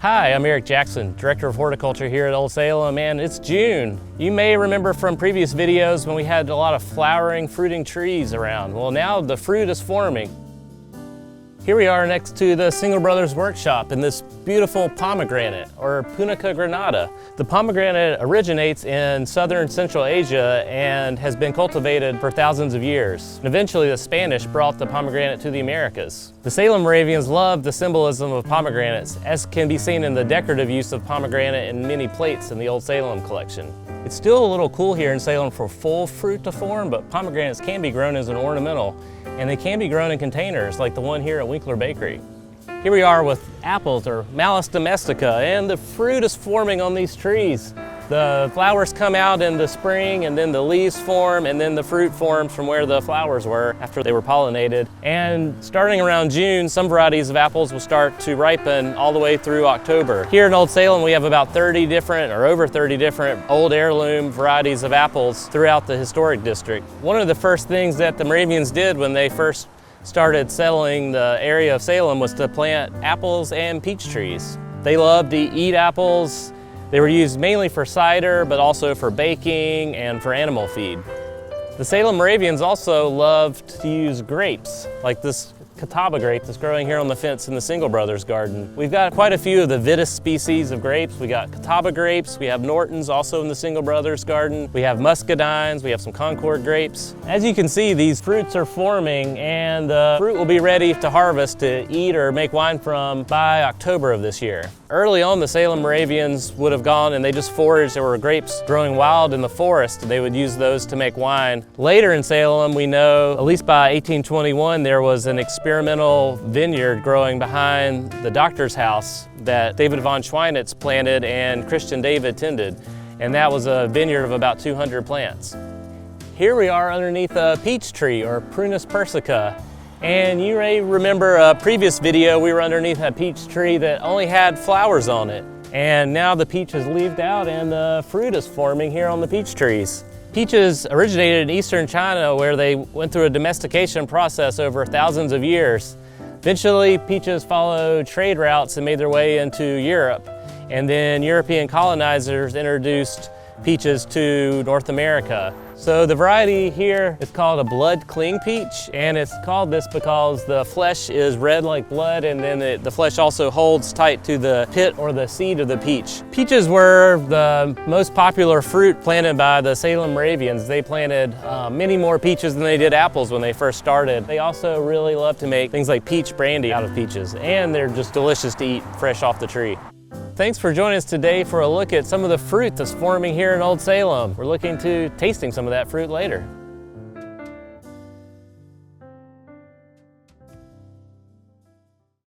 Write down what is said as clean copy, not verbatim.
Hi, I'm Eric Jackson, Director of Horticulture here at Old Salem, and it's June. You may remember from previous videos when we had a lot of flowering, fruiting trees around. Well, now the fruit is forming. Here we are next to the Single Brothers workshop in this beautiful pomegranate, or Punica granata. The pomegranate originates in southern Central Asia and has been cultivated for thousands of years. And eventually the Spanish brought the pomegranate to the Americas. The Salem Moravians love the symbolism of pomegranates, as can be seen in the decorative use of pomegranate in many plates in the Old Salem collection. It's still a little cool here in Salem for full fruit to form, but pomegranates can be grown as an ornamental, and they can be grown in containers like the one here at Winkler Bakery. Here we are with apples, or Malus domestica, and the fruit is forming on these trees. The flowers come out in the spring, and then the leaves form, and then the fruit forms from where the flowers were after they were pollinated. And starting around June, some varieties of apples will start to ripen all the way through October. Here in Old Salem, we have about 30 different, or over 30 different, old heirloom varieties of apples throughout the historic district. One of the first things that the Moravians did when they first started settling the area of Salem was to plant apples and peach trees. They loved to eat apples. They were used mainly for cider, but also for baking and for animal feed. The Salem Moravians also loved to use grapes, like this catawba grape that's growing here on the fence in the Single Brothers garden. We've got quite a few of the Vitis species of grapes. We got catawba grapes, we have Nortons also in the Single Brothers garden. We have muscadines, we have some Concord grapes. As you can see, these fruits are forming, and the fruit will be ready to harvest to eat or make wine from by October of this year. Early on, the Salem Moravians would have gone and they just foraged. There were grapes growing wild in the forest, and they would use those to make wine. Later in Salem, we know, at least by 1821, there was an experimental vineyard growing behind the doctor's house that David von Schweinitz planted and Christian David tended. And that was a vineyard of about 200 plants. Here we are underneath a peach tree, or Prunus persica. And you may remember a previous video, we were underneath a peach tree that only had flowers on it. And now the peach has leaved out and the fruit is forming here on the peach trees. Peaches originated in eastern China, where they went through a domestication process over thousands of years. Eventually, peaches followed trade routes and made their way into Europe. And then European colonizers introduced peaches to North America. So the variety here is called a blood cling peach, and it's called this because the flesh is red like blood, and then the flesh also holds tight to the pit or the seed of the peach. Peaches were the most popular fruit planted by the Salem Moravians. They planted many more peaches than they did apples when they first started. They also really love to make things like peach brandy out of peaches, and they're just delicious to eat fresh off the tree. Thanks for joining us today for a look at some of the fruit that's forming here in Old Salem. We're looking to tasting some of that fruit later.